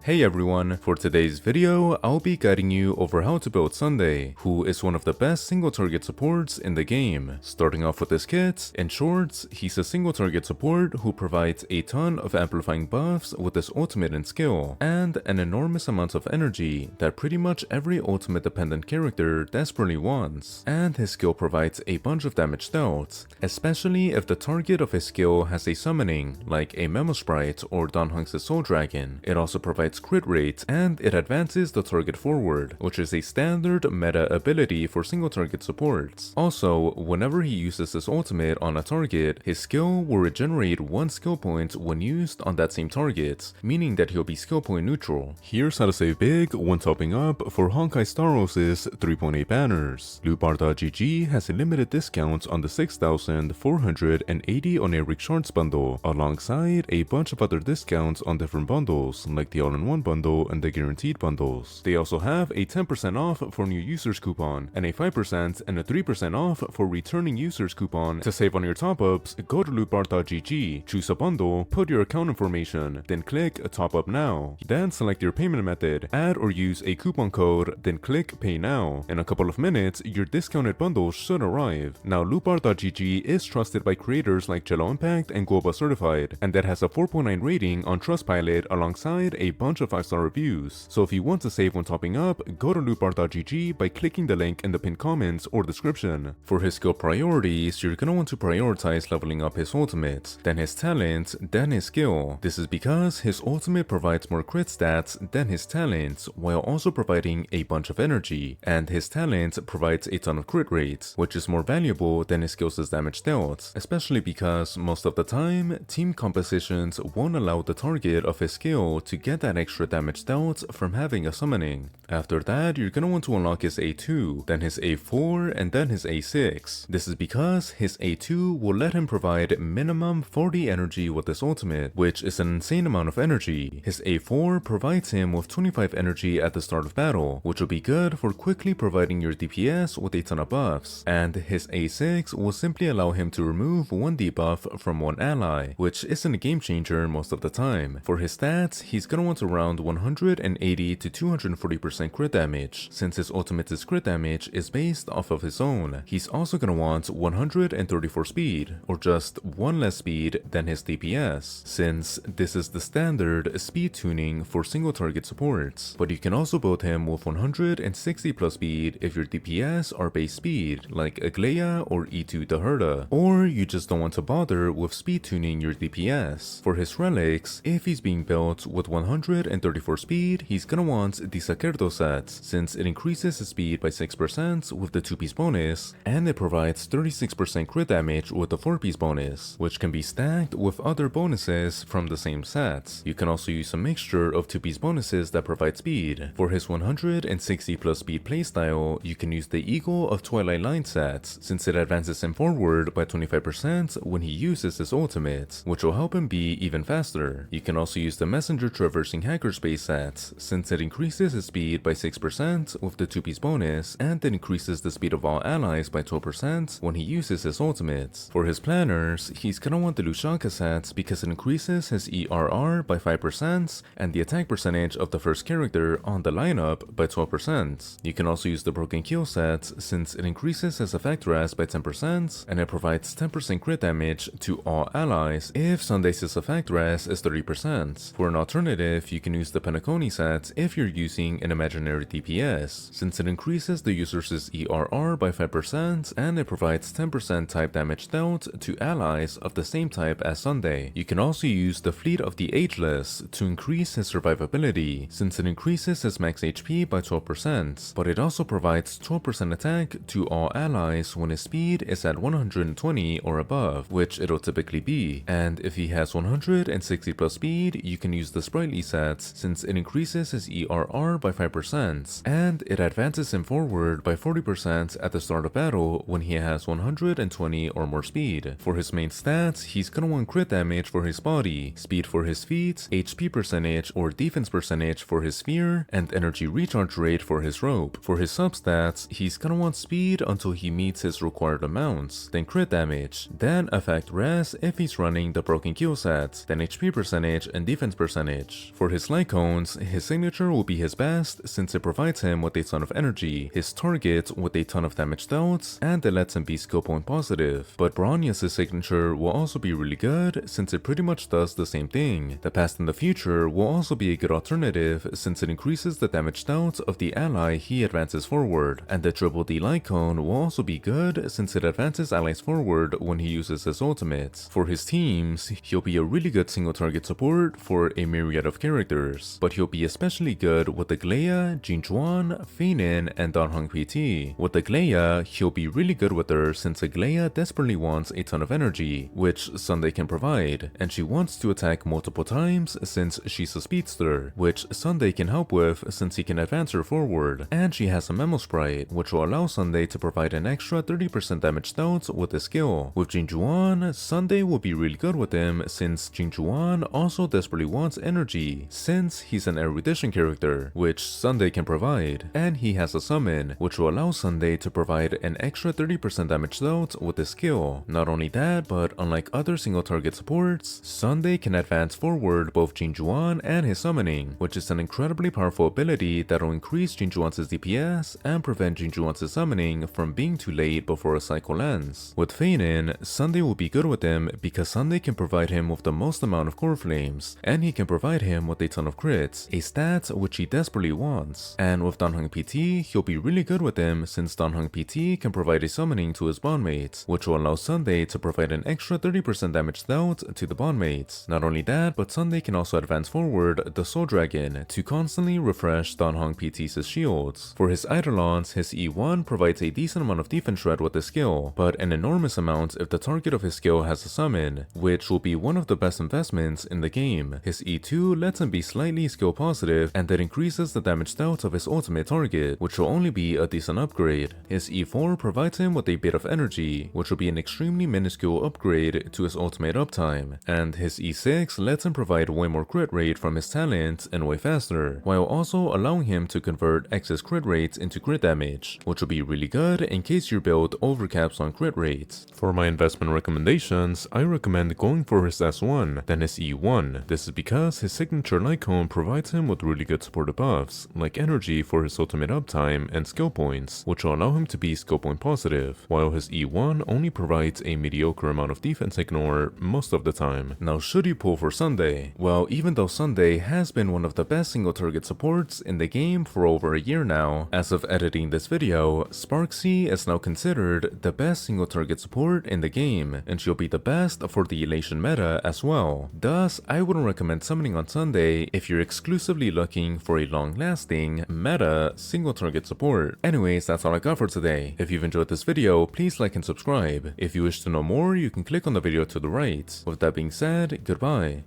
Hey everyone, for today's video, I'll be guiding you over how to build Sunday, who is one of the best single target supports in the game. Starting off with this kit, in short, he's a single target support who provides a ton of amplifying buffs with his ultimate and skill, and an enormous amount of energy that pretty much every ultimate dependent character desperately wants. And his skill provides a bunch of damage dealt, especially if the target of his skill has a summoning, like a Memo Sprite or Don Hunks' Soul Dragon. It also provides crit rate, and it advances the target forward, which is a standard meta ability for single target supports. Also, whenever he uses his ultimate on a target, his skill will regenerate 1 skill point when used on that same target, meaning that he'll be skill point neutral. Here's how to save big when topping up for Honkai Staros's 3.8 banners. Lootbar.gg has a limited discount on the 6,480 oneric shards bundle, alongside a bunch of other discounts on different bundles like the all-in-one bundle and the guaranteed bundles. They also have a 10% off for new users coupon, and a 5% and a 3% off for returning users coupon. To save on your top-ups, go to lootbar.gg, choose a bundle, put your account information, then click top up now. Then select your payment method, add or use a coupon code, then click pay now. In a couple of minutes, your discounted bundle should arrive. Now lootbar.gg is trusted by creators like Jello Impact and Goba Certified, and that has a 4.9 rating on Trustpilot alongside a bunch of 5-star reviews. So if you want to save when topping up, go to lootbar.gg by clicking the link in the pinned comments or description. For his skill priorities, you're gonna want to prioritize leveling up his ultimate, then his talent, then his skill. This is because his ultimate provides more crit stats than his talent, while also providing a bunch of energy, and his talent provides a ton of crit rate, which is more valuable than his skill's damage dealt, especially because most of the time, team compositions won't allow the target of his skill to get that extra damage dealt from having a summoning. After that, you're gonna want to unlock his A2, then his A4, and then his A6. This is because his A2 will let him provide minimum 40 energy with his ultimate, which is an insane amount of energy. His A4 provides him with 25 energy at the start of battle, which will be good for quickly providing your DPS with a ton of buffs, and his A6 will simply allow him to remove 1 debuff from 1 ally, which isn't a game changer most of the time. For his stats, he's gonna want around 180 to 240% crit damage, since his ultimate's crit damage is based off of his own. He's also gonna want 134 speed, or just 1 less speed than his DPS, since this is the standard speed tuning for single target supports. But you can also build him with 160 plus speed if your DPS are base speed, like Agleia or E2 Daherda, or you just don't want to bother with speed tuning your DPS. For his relics, if he's being built with 134 speed, he's gonna want the Sacerdo set, since it increases his speed by 6% with the 2-piece bonus, and it provides 36% crit damage with the 4-piece bonus, which can be stacked with other bonuses from the same set. You can also use a mixture of 2-piece bonuses that provide speed. For his 160 plus speed playstyle, you can use the Eagle of Twilight Line set, since it advances him forward by 25% when he uses his ultimate, which will help him be even faster. You can also use the Messenger Traversing Hackerspace set, since it increases his speed by 6% with the 2-piece bonus, and it increases the speed of all allies by 12% when he uses his ultimate. For his planners, he's gonna want the Lushaka set because it increases his ERR by 5% and the attack percentage of the first character on the lineup by 12%. You can also use the Broken Kill set since it increases his effect rest by 10% and it provides 10% crit damage to all allies if Sunday's effect rest is 30%. For an alternative, you can use the Penaconi set if you're using an imaginary DPS, since it increases the user's ERR by 5% and it provides 10% type damage dealt to allies of the same type as Sunday. You can also use the Fleet of the Ageless to increase his survivability, since it increases his max HP by 12%, but it also provides 12% attack to all allies when his speed is at 120 or above, which it'll typically be. And if he has 160 plus speed, you can use the Sprightly set, since it increases his ERR by 5%, and it advances him forward by 40% at the start of battle when he has 120 or more speed. For his main stats, he's gonna want crit damage for his body, speed for his feet, HP percentage or defense percentage for his sphere, and energy recharge rate for his rope. For his substats, he's gonna want speed until he meets his required amounts, then crit damage, then effect res if he's running the Broken Kill set, then HP percentage and defense percentage. For For his Lightcones, his signature will be his best since it provides him with a ton of energy, his target with a ton of damage dealt, and it lets him be skill point positive. But Bronius' signature will also be really good since it pretty much does the same thing. The past and the future will also be a good alternative since it increases the damage dealt of the ally he advances forward, and the Triple D Lightcone will also be good since it advances allies forward when he uses his ultimate. For his teams, he'll be a really good single target support for a myriad of characters, but he'll be especially good with the Glea, Jinjuan, Feinin, and Danhong PT. With the Glea, he'll be really good with her since the Glea desperately wants a ton of energy, which Sunday can provide, and she wants to attack multiple times since she's a speedster, which Sunday can help with since he can advance her forward, and she has a Memo Sprite, which will allow Sunday to provide an extra 30% damage dealt with his skill. With Jinjuan, Sunday will be really good with him since Jinjuan also desperately wants energy, since he's an erudition character, which Sunday can provide, and he has a summon, which will allow Sunday to provide an extra 30% damage dealt with his skill. Not only that, but unlike other single target supports, Sunday can advance forward both Jinjuan and his summoning, which is an incredibly powerful ability that will increase Jinjuan's DPS and prevent Jinjuan's summoning from being too late before a cycle ends. With Feinin, Sunday will be good with him because Sunday can provide him with the most amount of core flames, and he can provide him with a ton of crits, a stat which he desperately wants. And with Danhong PT, he'll be really good with him since Danhong PT can provide a summoning to his bondmates, which will allow Sunday to provide an extra 30% damage dealt to the bondmates. Not only that, but Sunday can also advance forward the Soul Dragon to constantly refresh Danhong PT's shields. For his Eidolons, his E1 provides a decent amount of defense shred with his skill, but an enormous amount if the target of his skill has a summon, which will be one of the best investments in the game. His E2 lets him be slightly skill positive, and that increases the damage dealt of his ultimate target, which will only be a decent upgrade. His E4 provides him with a bit of energy, which will be an extremely minuscule upgrade to his ultimate uptime, and his E6 lets him provide way more crit rate from his talent and way faster, while also allowing him to convert excess crit rates into crit damage, which will be really good in case your build overcaps on crit rates. For my investment recommendations, I recommend going for his S1, then his E1. This is because his signature Lightcone provides him with really good supportive buffs, like energy for his ultimate uptime and skill points, which will allow him to be skill point positive, while his E1 only provides a mediocre amount of defense ignore most of the time. Now, should you pull for Sunday? Well, even though Sunday has been one of the best single target supports in the game for over a year now, as of editing this video, Sparksy is now considered the best single target support in the game, and she'll be the best for the Elation meta as well. Thus, I wouldn't recommend summoning on Sunday if you're exclusively looking for a long-lasting meta single target support. Anyways, that's all I got for today. If you've enjoyed this video, please like and subscribe. If you wish to know more, you can click on the video to the right. With that being said, goodbye.